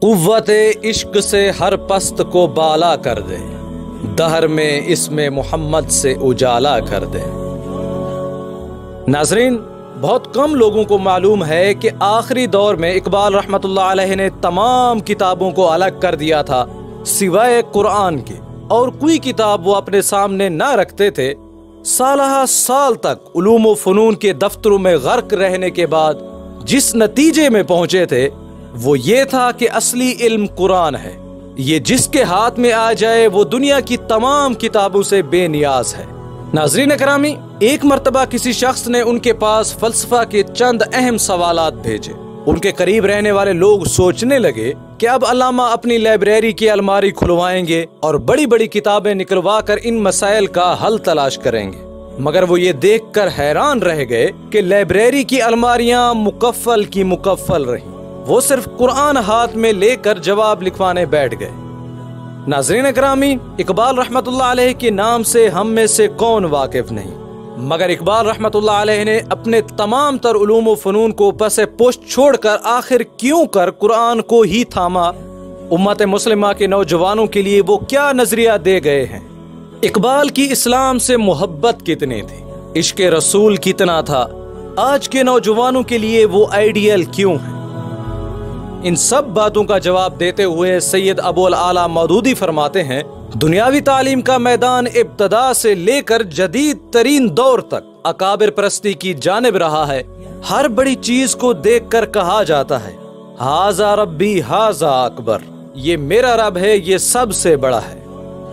قوت عشق سے ہر پست کو بالا کر دے، دہر میں اس میں محمد سے اجالا کر دے۔ ناظرین، بہت کم لوگوں کو معلوم ہے کہ آخری دور میں اقبال رحمۃ اللہ علیہ نے تمام کتابوں کو الگ کر دیا تھا سوائے قرآن کے، اور کوئی کتاب وہ اپنے سامنے نہ رکھتے تھے۔ سالہ سال تک علوم و فنون کے دفتروں میں غرق رہنے کے بعد جس نتیجے میں پہنچے تھے وہ یہ تھا کہ اصلی علم قرآن ہے، یہ جس کے ہاتھ میں آ جائے وہ دنیا کی تمام کتابوں سے بے نیاز ہے۔ ناظرین اکرامی، ایک مرتبہ کسی شخص نے ان کے پاس فلسفہ کے چند اہم سوالات بھیجے۔ ان کے قریب رہنے والے لوگ سوچنے لگے کہ اب علامہ اپنی لائبریری کی الماری کھلوائیں گے اور بڑی بڑی کتابیں نکلوا کر ان مسائل کا حل تلاش کریں گے، مگر وہ یہ دیکھ کر حیران رہ گئے کہ لائبریری کی الماریاں مکفل کی مکفل رہیں۔ وہ صرف قرآن ہاتھ میں لے کر جواب لکھوانے بیٹھ گئے۔ ناظرین اکرامی، اقبال رحمۃ اللہ علیہ کے نام سے ہم میں سے کون واقف نہیں، مگر اقبال رحمۃ اللہ علیہ نے اپنے تمام تر علوم و فنون کو پس پشت چھوڑ کر آخر کیوں کر قرآن کو ہی تھاما؟ امت مسلمہ کے نوجوانوں کے لیے وہ کیا نظریہ دے گئے ہیں؟ اقبال کی اسلام سے محبت کتنی تھی، عشق رسول کتنا تھا، آج کے نوجوانوں کے لیے وہ آئیڈیل کیوں ہے؟ ان سب باتوں کا جواب دیتے ہوئے سید ابو العالیٰ مودودی فرماتے ہیں، دنیاوی تعلیم کا میدان ابتدا سے لے کر جدید ترین دور تک اکابر پرستی کی جانب رہا ہے۔ ہر بڑی چیز کو دیکھ کر کہا جاتا ہے ہاذا ربی ہاذا اکبر، یہ میرا رب ہے، یہ سب سے بڑا ہے۔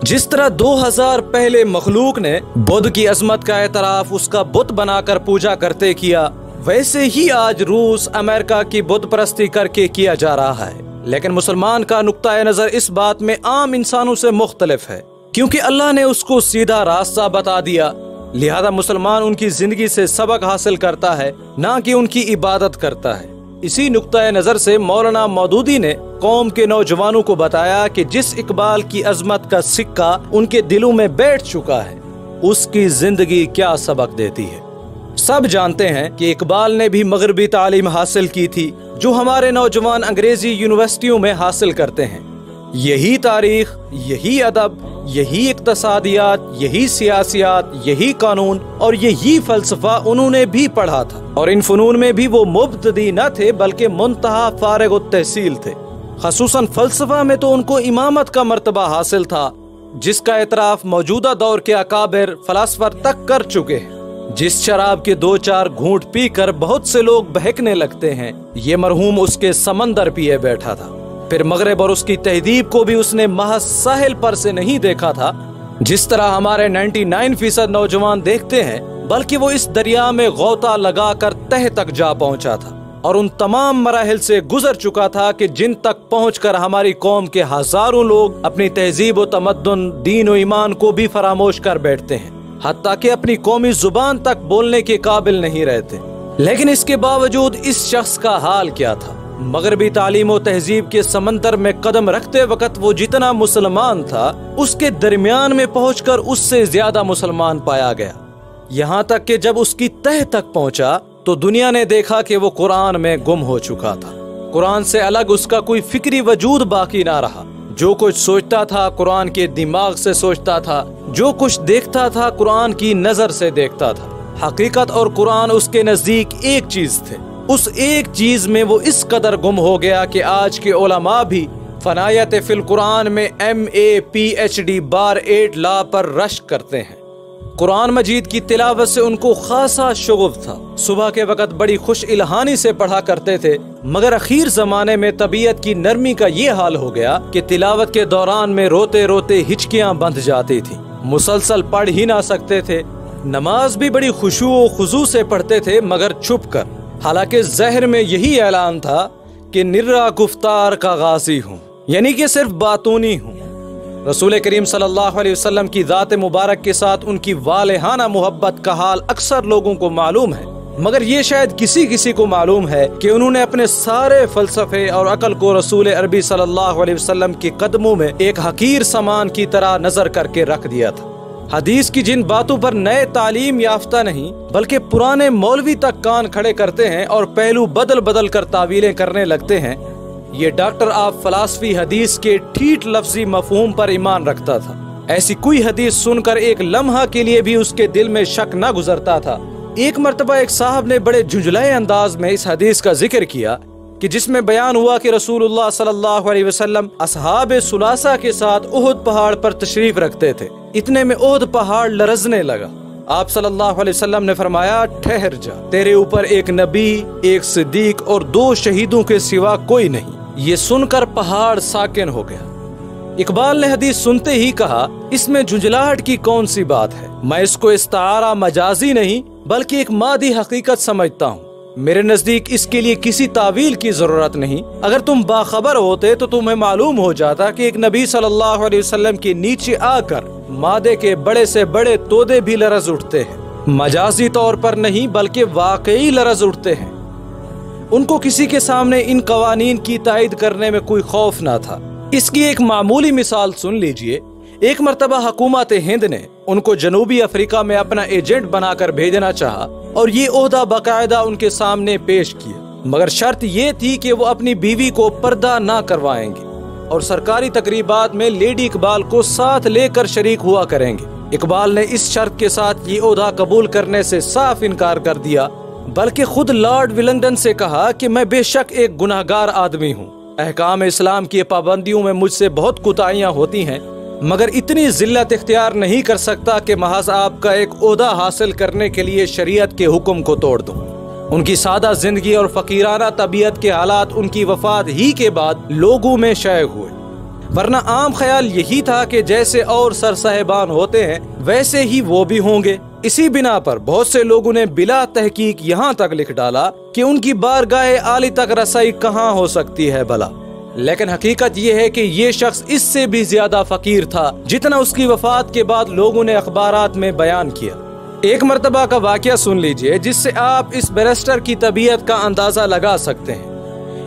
جس طرح 2000 پہلے مخلوق نے بدھ کی عظمت کا اعتراف اس کا بت بنا کر پوجا کرتے کیا، ویسے ہی آج روس امریکہ کی بت پرستی کر کے کیا جا رہا ہے۔ لیکن مسلمان کا نقطہ نظر اس بات میں عام انسانوں سے مختلف ہے، کیونکہ اللہ نے اس کو سیدھا راستہ بتا دیا، لہذا مسلمان ان کی زندگی سے سبق حاصل کرتا ہے، نہ کہ ان کی عبادت کرتا ہے۔ اسی نقطہ نظر سے مولانا مودودی نے قوم کے نوجوانوں کو بتایا کہ جس اقبال کی عظمت کا سکہ ان کے دلوں میں بیٹھ چکا ہے، اس کی زندگی کیا سبق دیتی ہے۔ سب جانتے ہیں کہ اقبال نے بھی مغربی تعلیم حاصل کی تھی جو ہمارے نوجوان انگریزی یونیورسٹیوں میں حاصل کرتے ہیں۔ یہی تاریخ، یہی ادب، یہی اقتصادیات، یہی سیاسیات، یہی قانون اور یہی فلسفہ انہوں نے بھی پڑھا تھا، اور ان فنون میں بھی وہ مبتدی نہ تھے بلکہ منتہا فارغ التحصیل تھے۔ خصوصاً فلسفہ میں تو ان کو امامت کا مرتبہ حاصل تھا، جس کا اعتراف موجودہ دور کے اکابر فلاسفر تک کر چکے ہیں۔ جس شراب کے 2-4 گھونٹ پی کر بہت سے لوگ بہکنے لگتے ہیں، یہ مرحوم اس کے سمندر پیے بیٹھا تھا۔ پھر مغرب اور اس کی تہذیب کو بھی اس نے محض ساحل پر سے نہیں دیکھا تھا جس طرح ہمارے 99% نوجوان دیکھتے ہیں، بلکہ وہ اس دریا میں غوطہ لگا کر تہ تک جا پہنچا تھا اور ان تمام مراحل سے گزر چکا تھا کہ جن تک پہنچ کر ہماری قوم کے ہزاروں لوگ اپنی تہذیب و تمدن، دین و ایمان کو بھی فراموش کر بیٹھتے ہیں، حتیٰ کہ اپنی قومی زبان تک بولنے کے قابل نہیں رہتے۔ لیکن اس کے باوجود اس شخص کا حال کیا تھا؟ مغربی تعلیم و تہذیب کے سمندر میں قدم رکھتے وقت وہ جتنا مسلمان تھا، اس کے درمیان میں پہنچ کر اس سے زیادہ مسلمان پایا گیا، یہاں تک کہ جب اس کی تہ تک پہنچا تو دنیا نے دیکھا کہ وہ قرآن میں گم ہو چکا تھا۔ قرآن سے الگ اس کا کوئی فکری وجود باقی نہ رہا، جو کچھ سوچتا تھا قرآن کے دماغ سے سوچتا تھا، جو کچھ دیکھتا تھا قرآن کی نظر سے دیکھتا تھا۔ حقیقت اور قرآن اس کے نزدیک ایک چیز تھے، اس ایک چیز میں وہ اس قدر گم ہو گیا کہ آج کے علماء بھی فنایت فی القرآن میں MA PhD بار 8 لا پر رشک کرتے ہیں۔ قرآن مجید کی تلاوت سے ان کو خاصا شغف تھا، صبح کے وقت بڑی خوش الہانی سے پڑھا کرتے تھے، مگر اخیر زمانے میں طبیعت کی نرمی کا یہ حال ہو گیا کہ تلاوت کے دوران میں روتے روتے ہچکیاں بندھ جاتی تھیں، مسلسل پڑھ ہی نہ سکتے تھے۔ نماز بھی بڑی خشوع و خضوع سے پڑھتے تھے مگر چھپ کر، حالانکہ ظاہر میں یہی اعلان تھا کہ نرا گفتار کا غازی ہوں، یعنی کہ صرف باتونی ہوں۔ رسول کریم صلی اللہ علیہ وسلم کی ذات مبارک کے ساتھ ان کی والہانہ محبت کا حال اکثر لوگوں کو معلوم ہے، مگر یہ شاید کسی کو معلوم ہے کہ انہوں نے اپنے سارے فلسفے اور عقل کو رسول عربی صلی اللہ علیہ وسلم کے قدموں میں ایک حقیر سامان کی طرح نظر کر کے رکھ دیا تھا۔ حدیث کی جن باتوں پر نئے تعلیم یافتہ نہیں بلکہ پرانے مولوی تک کان کھڑے کرتے ہیں اور پہلو بدل بدل کر تعویلیں کرنے لگتے ہیں، یہ ڈاکٹر آف فلسفی حدیث کے ٹھیٹ لفظی مفہوم پر ایمان رکھتا تھا۔ ایسی کوئی حدیث سن کر ایک لمحہ کے لیے بھی اس کے دل میں شک نہ گزرتا تھا۔ ایک مرتبہ ایک صاحب نے بڑے جھنجھلائے انداز میں اس حدیث کا ذکر کیا کہ جس میں بیان ہوا کہ رسول اللہ صلی اللہ علیہ وسلم اصحاب ثلاثہ کے ساتھ احد پہاڑ پر تشریف رکھتے تھے۔ اتنے میں احد پہاڑ لرزنے لگا۔ آپ صلی اللہ علیہ وسلم نے فرمایا، ٹھہر جا، تیرے اوپر ایک نبی، ایک صدیق اور 2 شہیدوں کے سوا کوئی نہیں۔ یہ سن کر پہاڑ ساکن ہو گیا۔ اقبال نے حدیث سنتے ہی کہا، اس میں جھنجھلاہٹ کی کون سی بات ہے؟ میں اس کو استعارہ مجازی نہیں بلکہ ایک مادی حقیقت سمجھتا ہوں۔ میرے نزدیک اس کے لیے کسی تعویل کی ضرورت نہیں۔ اگر تم باخبر ہوتے تو تمہیں معلوم ہو جاتا کہ ایک نبی صلی اللہ علیہ وسلم کے نیچے آ کر مادے کے بڑے سے بڑے تودے بھی لرز اٹھتے ہیں۔ مجازی طور پر نہیں بلکہ واقعی لرز اٹھتے ہیں۔ ان کو کسی کے سامنے ان قوانین کی تائید کرنے میں کوئی خوف نہ تھا۔ اس کی ایک معمولی مثال سن لیجئے۔ ایک مرتبہ حکومت ہند نے ان کو جنوبی افریقہ میں اپنا ایجنٹ بنا کر بھیجنا چاہا اور یہ عہدہ باقاعدہ ان کے سامنے پیش کیا، مگر شرط یہ تھی کہ وہ اپنی بیوی کو پردہ نہ کروائیں گے اور سرکاری تقریبات میں لیڈی اقبال کو ساتھ لے کر شریک ہوا کریں گے۔ اقبال نے اس شرط کے ساتھ یہ عہدہ قبول کرنے سے صاف انکار کر دیا، بلکہ خود لارڈ ولنگڈن سے کہا کہ میں بے شک ایک گناہگار آدمی ہوں، احکام اسلام کی پابندیوں میں مجھ سے بہت کوتاہیاں ہوتی ہیں، مگر اتنی ذلت اختیار نہیں کر سکتا کہ محض آپ کا ایک عہدہ حاصل کرنے کے لیے شریعت کے حکم کو توڑ دوں۔ ان کی سادہ زندگی اور فقیرانہ طبیعت کے حالات ان کی وفات ہی کے بعد لوگوں میں شائع ہوئے، ورنہ عام خیال یہی تھا کہ جیسے اور سر صاحبان ہوتے ہیں ویسے ہی وہ بھی ہوں گے۔ اسی بنا پر بہت سے لوگوں نے بلا تحقیق یہاں تک لکھ ڈالا کہ ان کی بارگاہ عالی تک رسائی کہاں ہو سکتی ہے بھلا، لیکن حقیقت یہ ہے کہ یہ شخص اس سے بھی زیادہ فقیر تھا جتنا اس کی وفات کے بعد لوگوں نے اخبارات میں بیان کیا۔ ایک مرتبہ کا واقعہ سن لیجئے جس سے آپ اس بیرسٹر کی طبیعت کا اندازہ لگا سکتے ہیں۔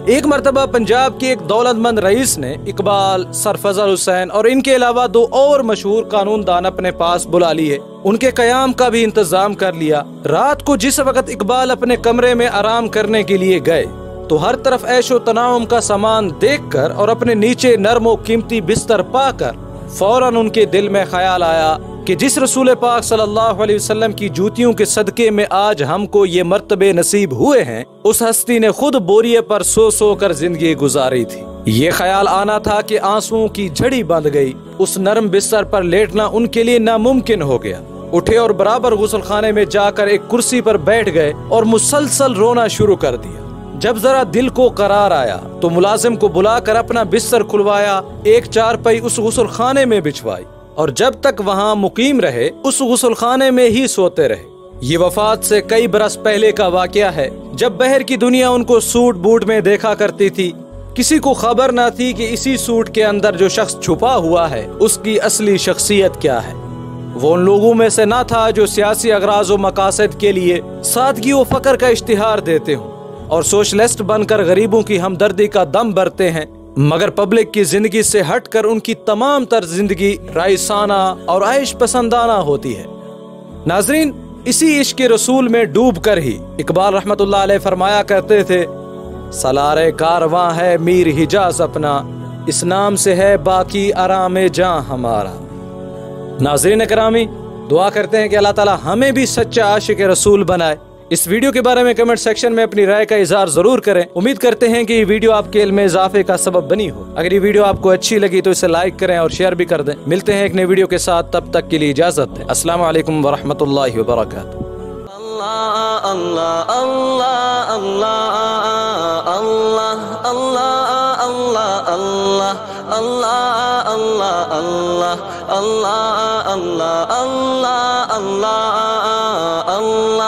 ایک مرتبہ پنجاب کے ایک دولت مند رئیس نے اقبال، سر فضل حسین اور ان کے علاوہ 2 اور مشہور قانون دان اپنے پاس بلا لیے، ان کے قیام کا بھی انتظام کر لیا۔ رات کو جس وقت اقبال اپنے کمرے میں آرام کرنے کے لیے گئے تو ہر طرف عیش و تنعم کا سامان دیکھ کر اور اپنے نیچے نرم و قیمتی بستر پا کر فوراً ان کے دل میں خیال آیا کہ جس رسول پاک صلی اللہ علیہ وسلم کی جوتیوں کے صدقے میں آج ہم کو یہ مرتبے نصیب ہوئے ہیں، اس ہستی نے خود بوریے پر سو سو کر زندگی گزاری تھی۔ یہ خیال آنا تھا کہ آنسوؤں کی جھڑی بند گئی۔ اس نرم بستر پر لیٹنا ان کے لیے ناممکن ہو گیا۔ اٹھے اور برابر غسل خانے میں جا کر ایک کرسی پر بیٹھ گئے اور مسلسل رونا شروع کر دیا۔ جب ذرا دل کو قرار آیا تو ملازم کو بلا کر اپنا بستر کھلوایا، ایک چارپائی اس غسل خانے میں بچھوائی اور جب تک وہاں مقیم رہے اس غسل خانے میں ہی سوتے رہے۔ یہ وفات سے کئی برس پہلے کا واقعہ ہے، جب بہر کی دنیا ان کو سوٹ بوٹ میں دیکھا کرتی تھی۔ کسی کو خبر نہ تھی کہ اسی سوٹ کے اندر جو شخص چھپا ہوا ہے اس کی اصلی شخصیت کیا ہے۔ وہ ان لوگوں میں سے نہ تھا جو سیاسی اغراض و مقاصد کے لیے سادگی و فقر کا اشتہار دیتے ہوں اور سوشلسٹ بن کر غریبوں کی ہمدردی کا دم بھرتے ہیں، مگر پبلک کی زندگی سے ہٹ کر ان کی تمام تر زندگی رائسانہ اور عیش پسندانہ ہوتی ہے۔ ناظرین، اسی عشق رسول میں ڈوب کر ہی اقبال رحمت اللہ علیہ فرمایا کرتے تھے، سالارے کارواں ہے میر حجاز اپنا، اس نام سے ہے باقی آرام جاں ہمارا۔ ناظرین اکرامی، دعا کرتے ہیں کہ اللہ تعالی ہمیں بھی سچا عاشق رسول بنائے۔ اس ویڈیو کے بارے میں کمنٹ سیکشن میں اپنی رائے کا اظہار ضرور کریں۔ امید کرتے ہیں کہ یہ ویڈیو آپ کے علم میں اضافے کا سبب بنی ہو۔ اگر یہ ویڈیو آپ کو اچھی لگی تو اسے لائک کریں اور شیئر بھی کر دیں۔ ملتے ہیں ایک نئی ویڈیو کے ساتھ، تب تک کے لیے اجازت دیں۔ السلام علیکم ورحمۃ اللہ وبرکاتہ۔ اللہ اللہ اللہ اللہ اللہ اللہ اللہ اللہ اللہ اللہ اللہ اللہ اللہ اللہ اللہ اللہ